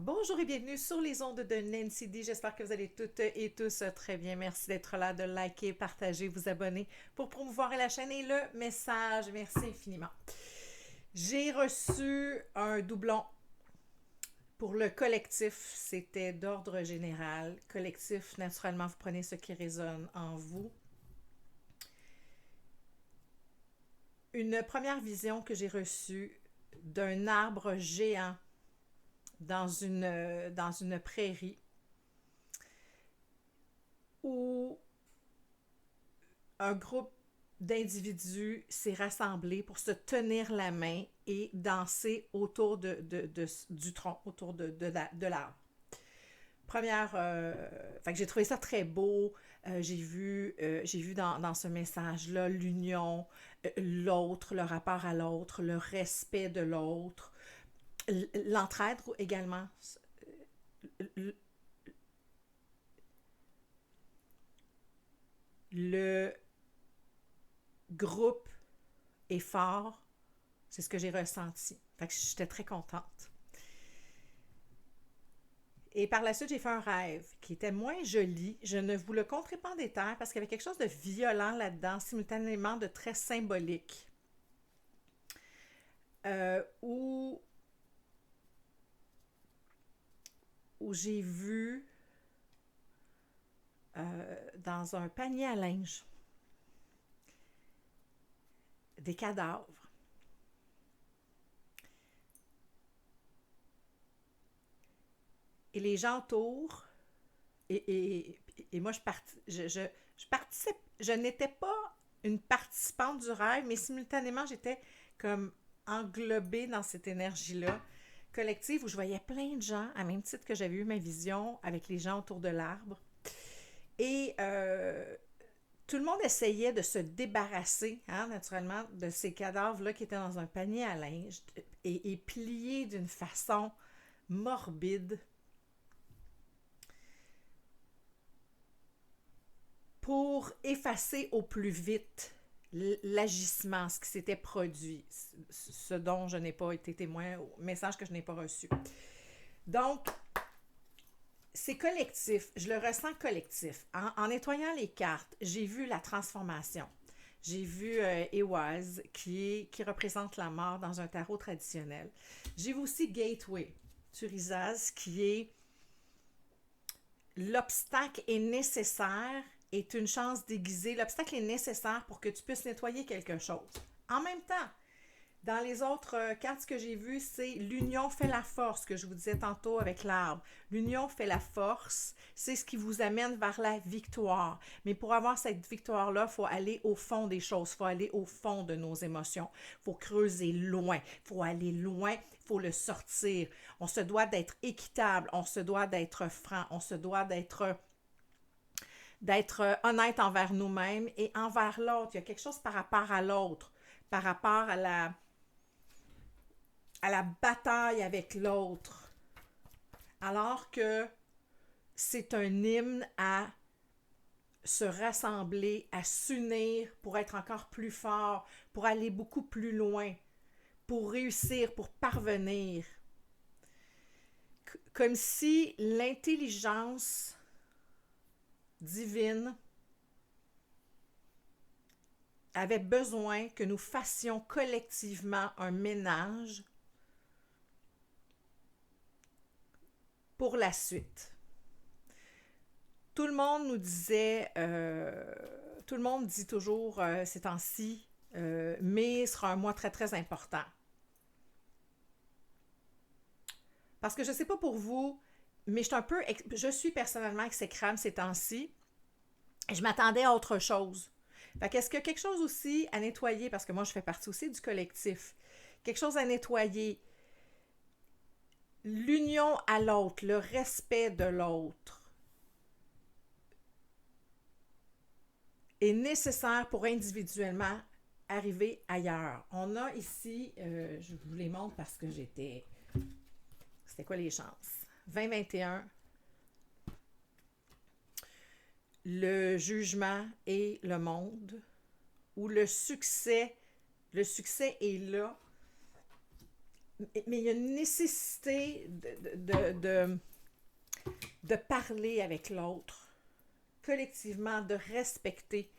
Bonjour et bienvenue sur les ondes de Nancy D. J'espère que vous allez toutes et tous très bien. Merci d'être là, de liker, partager, vous abonner pour promouvoir la chaîne et le message. Merci infiniment. J'ai reçu un doublon pour le collectif. C'était d'ordre général. Collectif, naturellement, vous prenez ce qui résonne en vous. Une première vision que j'ai reçue d'un arbre géant dans une prairie où un groupe d'individus s'est rassemblé pour se tenir la main et danser autour du tronc, autour de l'arbre. Fait que j'ai trouvé ça très beau. J'ai vu dans ce message-là l'union, l'autre, le rapport à l'autre, le respect de l'autre, l'entraide également. Le groupe est fort, c'est ce que j'ai ressenti. Fait que j'étais très contente. Et par la suite, j'ai fait un rêve qui était moins joli. Je ne vous le conterai pas en détail parce qu'il y avait quelque chose de violent là-dedans, simultanément de très symbolique. Où, où j'ai vu dans un panier à linge des cadavres. Et les gens autour, et moi je participe, je n'étais pas une participante du rêve, mais simultanément j'étais comme englobée dans cette énergie-là collective où je voyais plein de gens, à même titre que j'avais eu ma vision avec les gens autour de l'arbre. Et tout le monde essayait de se débarrasser, naturellement, de ces cadavres-là qui étaient dans un panier à linge et pliés d'une façon morbide pour effacer au plus vite l'agissement, ce qui s'était produit, ce dont je n'ai pas été témoin, message que je n'ai pas reçu. Donc, c'est collectif, je le ressens collectif. En nettoyant les cartes, j'ai vu la transformation. J'ai vu Ewaz, qui représente la mort dans un tarot traditionnel. J'ai vu aussi Gateway, Turizaz, qui est l'obstacle est nécessaire, est une chance déguisée. L'obstacle est nécessaire pour que tu puisses nettoyer quelque chose. En même temps, dans les autres cartes que j'ai vues, c'est l'union fait la force, que je vous disais tantôt avec l'arbre. L'union fait la force, c'est ce qui vous amène vers la victoire. Mais pour avoir cette victoire-là, il faut aller au fond des choses, il faut aller au fond de nos émotions, il faut creuser loin, il faut aller loin, il faut le sortir. On se doit d'être équitable, on se doit d'être franc, on se doit d'être honnête envers nous-mêmes et envers l'autre. Il y a quelque chose par rapport à l'autre, par rapport à la bataille avec l'autre. Alors que c'est un hymne à se rassembler, à s'unir pour être encore plus fort, pour aller beaucoup plus loin, pour réussir, pour parvenir. Comme si l'intelligence divine avait besoin que nous fassions collectivement un ménage pour la suite. Tout le monde nous disait, tout le monde dit toujours ces temps-ci, mai sera un mois très très important. Parce que je ne sais pas pour vous, mais je suis personnellement exécrable ces temps-ci. Et je m'attendais à autre chose. Fait qu'est-ce qu'il y a quelque chose aussi à nettoyer, parce que moi je fais partie aussi du collectif, quelque chose à nettoyer, l'union à l'autre, le respect de l'autre est nécessaire pour individuellement arriver ailleurs. On a ici, je vous les montre parce que c'était quoi les chances? 2021, le jugement et le monde, où le succès est là, Mais il y a une nécessité de parler avec l'autre, collectivement, de respecter.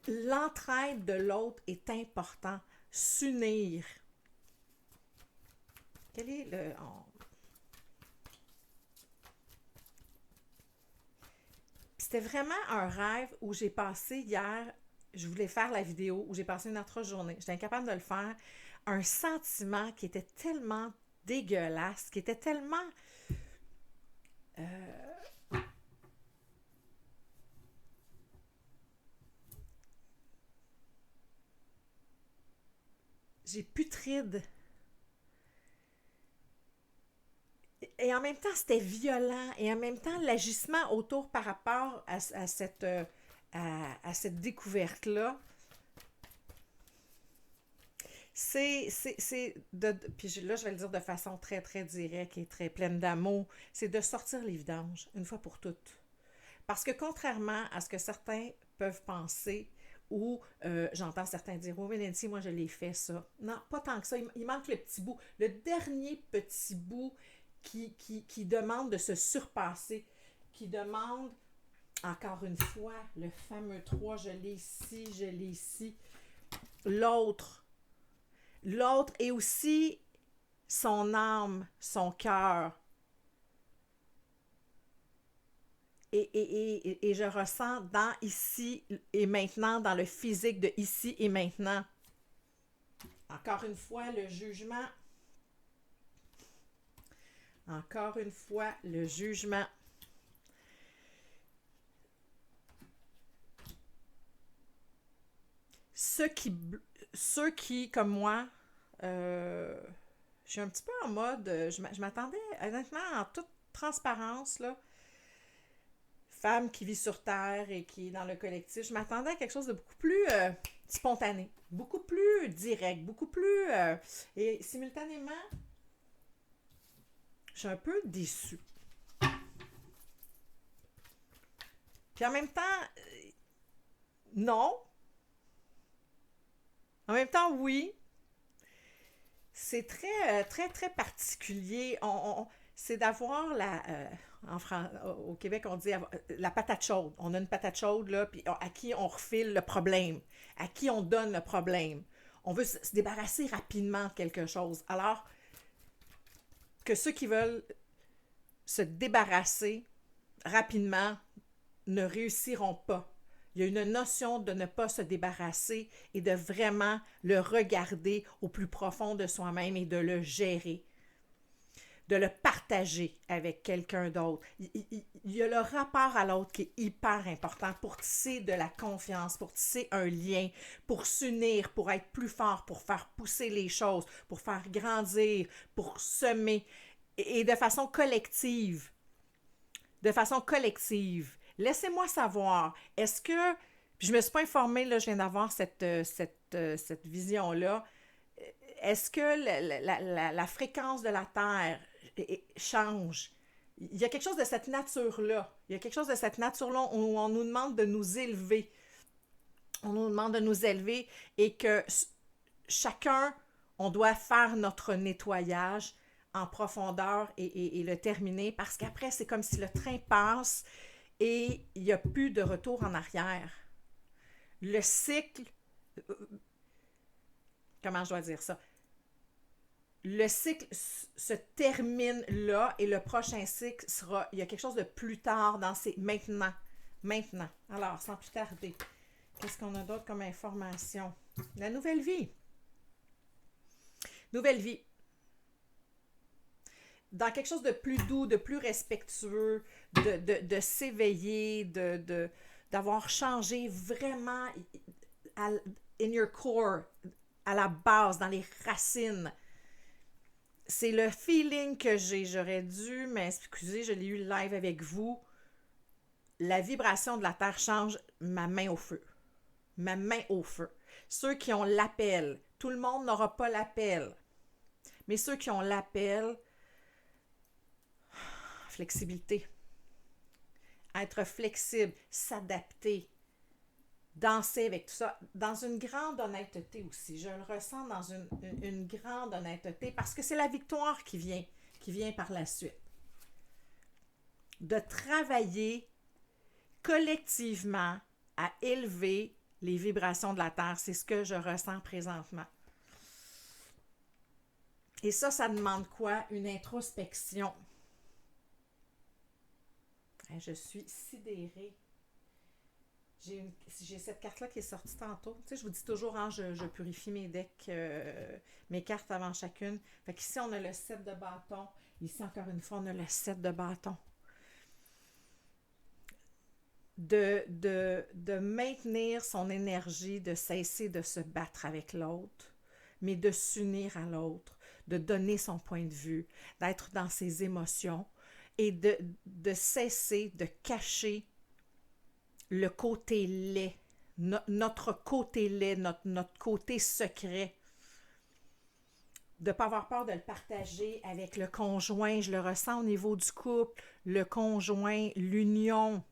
L'entraide de l'autre est important. S'unir. Quel est le... C'était vraiment un rêve où j'ai passé hier, je voulais faire la vidéo, où j'ai passé une autre journée. J'étais incapable de le faire. Un sentiment qui était tellement dégueulasse, qui était tellement... j'ai putride. Et en même temps, c'était violent. Et en même temps, l'agissement autour par rapport à cette découverte-là, puis là, je vais le dire de façon très, très directe et très pleine d'amour, c'est de sortir les vidanges, une fois pour toutes. Parce que contrairement à ce que certains peuvent penser, ou j'entends certains dire, oui, mais Nancy, moi, je l'ai fait ça. Non, pas tant que ça. Il manque le petit bout. Le dernier petit bout qui demande de se surpasser, qui demande, encore une fois, le fameux 3, je l'ai ici, je l'ai ici. L'autre et aussi son âme, son cœur. Et je ressens dans ici et maintenant, dans le physique de ici et maintenant. Encore une fois, le jugement. Encore une fois, le jugement. Ceux qui comme moi, je suis un petit peu en mode, je m'attendais, honnêtement, en toute transparence, là, femme qui vit sur Terre et qui est dans le collectif, je m'attendais à quelque chose de beaucoup plus spontané, beaucoup plus direct, beaucoup plus... et simultanément, je suis un peu déçue. Puis en même temps, non. En même temps, oui. C'est très, très, très particulier. C'est d'avoir au Québec, on dit la patate chaude. On a une patate chaude, là, puis à qui on refile le problème, à qui on donne le problème. On veut se débarrasser rapidement de quelque chose. Alors que ceux qui veulent se débarrasser rapidement ne réussiront pas. Il y a une notion de ne pas se débarrasser et de vraiment le regarder au plus profond de soi-même et de le gérer, de le partager avec quelqu'un d'autre. Il y a le rapport à l'autre qui est hyper important pour tisser de la confiance, pour tisser un lien, pour s'unir, pour être plus fort, pour faire pousser les choses, pour faire grandir, pour semer et de façon collective. De façon collective. Laissez-moi savoir, est-ce que, puis je ne me suis pas informée, là, je viens d'avoir cette vision-là, est-ce que la fréquence de la Terre change? Il y a quelque chose de cette nature-là. Il y a quelque chose de cette nature-là où on nous demande de nous élever. On nous demande de nous élever et que chacun, on doit faire notre nettoyage en profondeur et le terminer parce qu'après, c'est comme si le train passe et il n'y a plus de retour en arrière. Le cycle, comment je dois dire ça? Le cycle se termine là et le prochain cycle sera, il y a quelque chose de plus tard dans ces maintenant. Maintenant. Alors, sans plus tarder, qu'est-ce qu'on a d'autre comme information? La nouvelle vie. Nouvelle vie. Dans quelque chose de plus doux, de plus respectueux, de s'éveiller, d'avoir changé vraiment in your core, à la base, dans les racines. C'est le feeling que j'ai. J'aurais dû, mais excusez, je l'ai eu live avec vous. La vibration de la Terre change, ma main au feu. Ma main au feu. Ceux qui ont l'appel, tout le monde n'aura pas l'appel. Mais ceux qui ont l'appel, flexibilité. Être flexible, s'adapter. danser avec tout ça, dans une grande honnêteté aussi. Je le ressens dans une grande honnêteté parce que c'est la victoire qui vient par la suite. De travailler collectivement à élever les vibrations de la Terre. C'est ce que je ressens présentement. Et ça demande quoi? Une introspection. Je suis sidérée. J'ai cette carte-là qui est sortie tantôt. Tu sais, je vous dis toujours, hein, je purifie mes decks, mes cartes avant chacune. Fait qu'ici, on a le 7 de bâton. Ici, encore une fois, on a le 7 de bâton. De maintenir son énergie, de cesser de se battre avec l'autre, mais de s'unir à l'autre, de donner son point de vue, d'être dans ses émotions et de cesser de cacher le côté laid, notre côté laid, notre côté secret. De ne pas avoir peur de le partager avec le conjoint. Je le ressens au niveau du couple, le conjoint, l'union.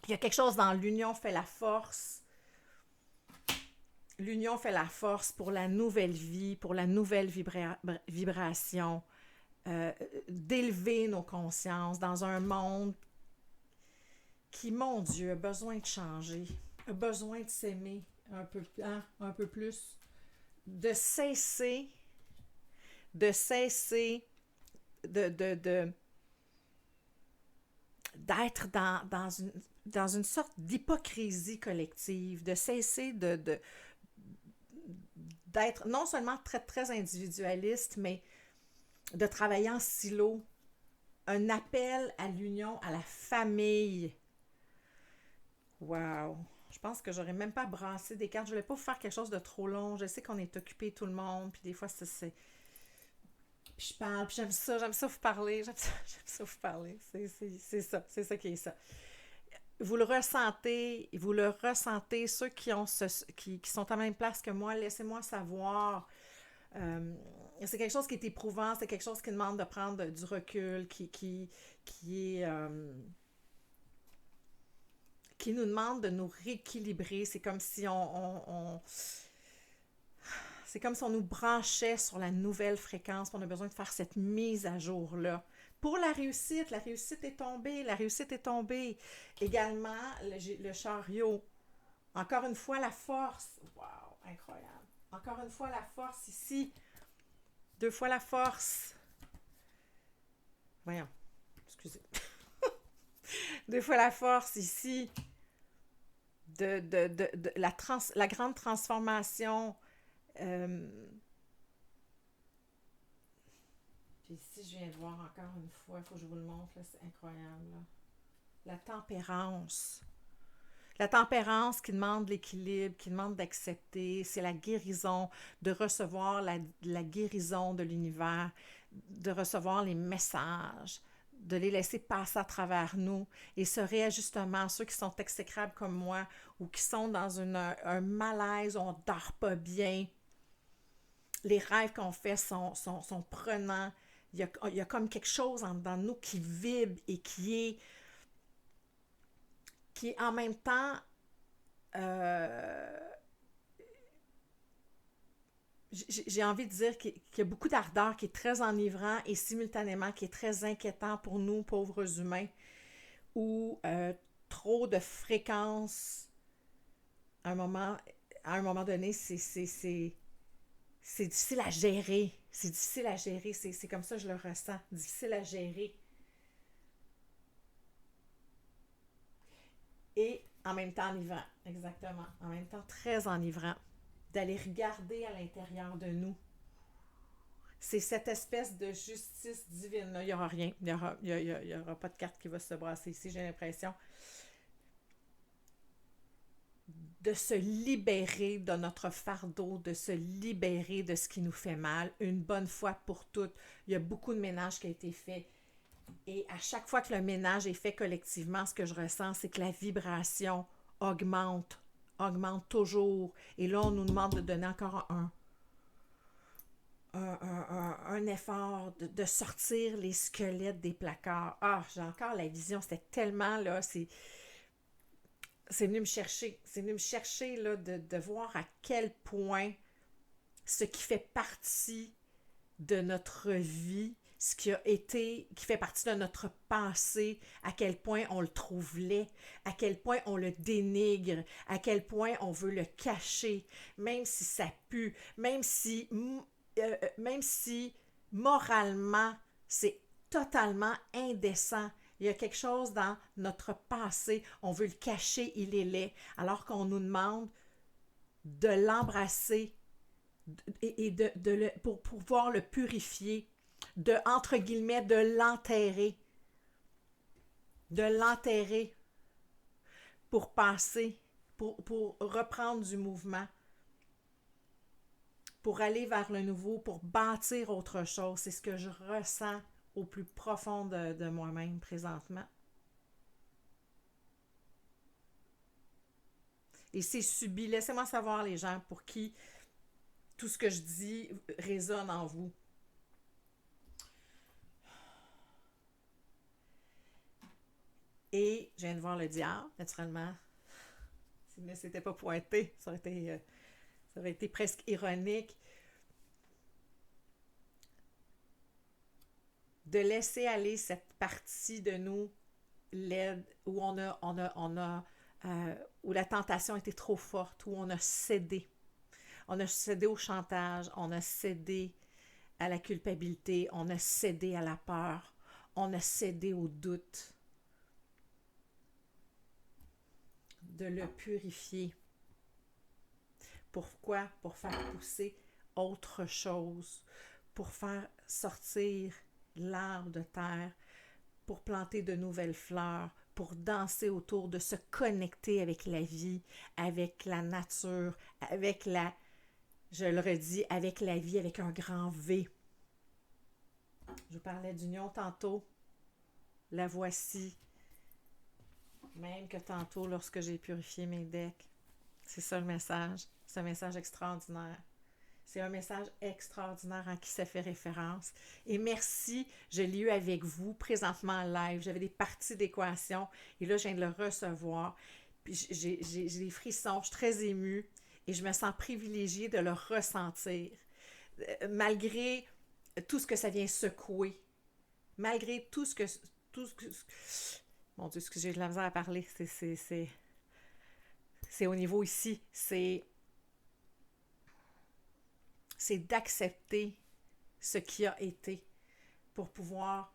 Il y a quelque chose dans l'union fait la force. L'union fait la force pour la nouvelle vie, pour la nouvelle vibration, d'élever nos consciences dans un monde qui, mon Dieu, a besoin de changer, a besoin de s'aimer un peu plus, de cesser d'être dans une sorte d'hypocrisie collective, de cesser d'être non seulement très, très individualiste, mais de travailler en silo. Un appel à l'union, à la famille. Wow! Je pense que j'aurais même pas brassé des cartes. Je voulais pas vous faire quelque chose de trop long. Je sais qu'on est occupé tout le monde, puis des fois, c'est... Puis je parle, puis j'aime ça vous parler, j'aime ça vous parler. C'est ça qui est ça. Vous le ressentez, ceux qui sont à la même place que moi, laissez-moi savoir. C'est quelque chose qui est éprouvant, c'est quelque chose qui demande de prendre du recul, qui nous demande de nous rééquilibrer. C'est comme si c'est comme si on nous branchait sur la nouvelle fréquence. On a besoin de faire cette mise à jour-là. Pour la réussite est tombée. Également, le chariot. Encore une fois, la force. Wow, incroyable. Encore une fois, la force ici. 2 fois la force. Voyons, excusez. 2 fois la force ici. De la grande transformation. Puis ici, je viens de voir encore une fois, il faut que je vous le montre, là, c'est incroyable. Là. La tempérance. La tempérance qui demande l'équilibre, qui demande d'accepter, c'est la guérison, de recevoir la guérison de l'univers, de recevoir les messages, de les laisser passer à travers nous. Et ce réajustement, ceux qui sont exécrables comme moi ou qui sont dans un malaise, on ne dort pas bien, les rêves qu'on fait sont prenants. Il y a comme quelque chose dans nous qui vibre et qui est en même temps j'ai envie de dire qu'il y a beaucoup d'ardeur qui est très enivrant et simultanément qui est très inquiétant pour nous, pauvres humains, où trop de fréquences à un moment donné, c'est difficile à gérer. C'est comme ça que je le ressens. Difficile à gérer. Et en même temps enivrant. Exactement. En même temps très enivrant. D'aller regarder à l'intérieur de nous. C'est cette espèce de justice divine. Là. Il n'y aura rien. Il n'y aura pas de carte qui va se brasser ici, j'ai l'impression. De se libérer de notre fardeau, de se libérer de ce qui nous fait mal, une bonne fois pour toutes. Il y a beaucoup de ménage qui a été fait. Et à chaque fois que le ménage est fait collectivement, ce que je ressens, c'est que la vibration augmente toujours. Et là, on nous demande de donner encore un effort, de sortir les squelettes des placards. Ah, j'ai encore la vision, c'était tellement, là, c'est venu me chercher. C'est venu me chercher là, de voir à quel point ce qui fait partie de notre vie, ce qui fait partie de notre passé, à quel point on le trouve laid, à quel point on le dénigre, à quel point on veut le cacher, même si ça pue, même si moralement c'est totalement indécent. Il y a quelque chose dans notre passé, on veut le cacher, il est laid, alors qu'on nous demande de l'embrasser et pour pouvoir le purifier, de, entre guillemets, de l'enterrer pour passer, pour reprendre du mouvement, pour aller vers le nouveau, pour bâtir autre chose. C'est ce que je ressens au plus profond de moi-même présentement. Et c'est subi. Laissez-moi savoir les gens pour qui tout ce que je dis résonne en vous. Et je viens de voir le diable, naturellement. S'il ne s'était pas pointé, ça aurait été presque ironique. De laisser aller cette partie de nous laide, où où la tentation était trop forte, où on a cédé. On a cédé au chantage, on a cédé à la culpabilité, on a cédé à la peur, on a cédé au doute. De le purifier. Pourquoi? Pour faire pousser autre chose, pour faire sortir l'arbre de terre, pour planter de nouvelles fleurs, pour danser autour, de se connecter avec la vie, avec la nature, avec je le redis, avec la vie, avec un grand V. Je vous parlais d'union tantôt. La voici. Même que tantôt, lorsque j'ai purifié mes decks. C'est ça le message. C'est un message extraordinaire. C'est un message extraordinaire en qui ça fait référence. Et merci, je l'ai eu avec vous présentement en live. J'avais des parties d'équation et là, je viens de le recevoir. Puis j'ai des frissons, je suis très émue et je me sens privilégiée de le ressentir. Malgré tout ce que ça vient secouer. Malgré tout ce que... Mon Dieu, excusez, j'ai de la misère à parler. C'est au niveau ici. C'est d'accepter ce qui a été pour pouvoir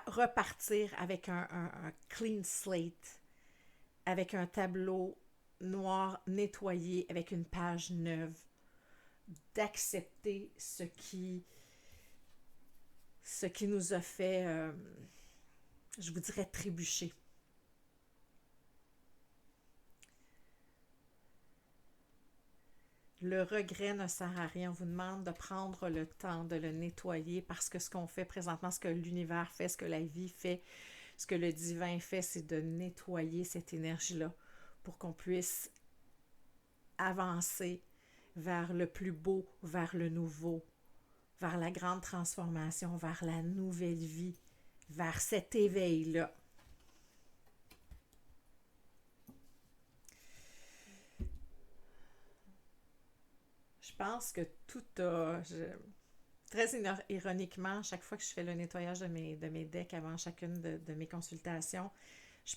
repartir avec un clean slate, avec un tableau noir nettoyé, avec une page neuve, d'accepter ce qui nous a fait, je vous dirais, trébucher. Le regret ne sert à rien. On vous demande de prendre le temps de le nettoyer parce que ce qu'on fait présentement, ce que l'univers fait, ce que la vie fait, ce que le divin fait, c'est de nettoyer cette énergie-là pour qu'on puisse avancer vers le plus beau, vers le nouveau, vers la grande transformation, vers la nouvelle vie, vers cet éveil-là. Je pense que tout a... très ironiquement, chaque fois que je fais le nettoyage de mes decks avant chacune de mes consultations, je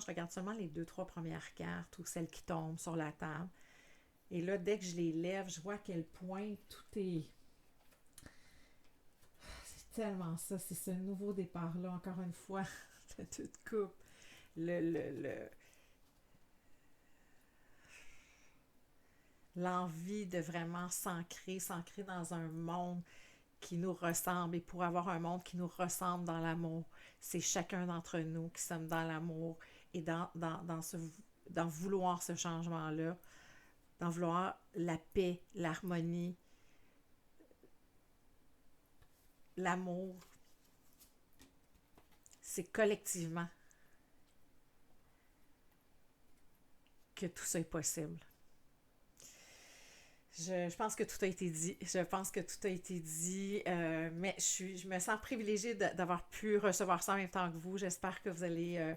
regarde seulement les 2-3 premières cartes ou celles qui tombent sur la table. Et là, dès que je les lève, je vois à quel point tout est... C'est tellement ça, c'est ce nouveau départ-là, encore une fois, de toute coupe. L'envie de vraiment s'ancrer dans un monde qui nous ressemble. Et pour avoir un monde qui nous ressemble dans l'amour, c'est chacun d'entre nous qui sommes dans l'amour et dans vouloir ce changement-là, dans vouloir la paix, l'harmonie, l'amour. C'est collectivement que tout ça est possible. Je pense que tout a été dit. Mais je me sens privilégiée d'avoir pu recevoir ça en même temps que vous. J'espère que vous allez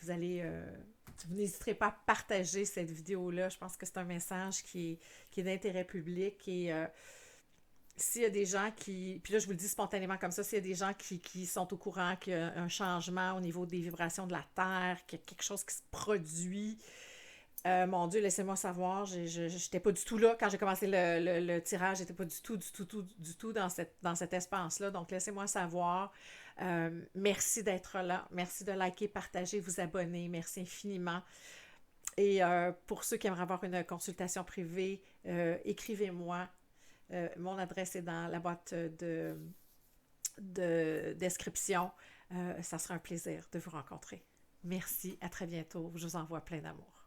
vous n'hésiterez pas à partager cette vidéo-là. Je pense que c'est un message qui est d'intérêt public et s'il y a des gens qui, puis là je vous le dis spontanément comme ça, s'il y a des gens qui sont au courant qu'il y a un changement au niveau des vibrations de la Terre, qu'il y a quelque chose qui se produit, mon Dieu, laissez-moi savoir. Je n'étais pas du tout là quand j'ai commencé le tirage. J'étais pas du tout dans cet espace-là. Donc, laissez-moi savoir. Merci d'être là. Merci de liker, partager, vous abonner. Merci infiniment. Et pour ceux qui aimeraient avoir une consultation privée, écrivez-moi. Mon adresse est dans la boîte de description. Ça sera un plaisir de vous rencontrer. Merci, à très bientôt. Je vous envoie plein d'amour.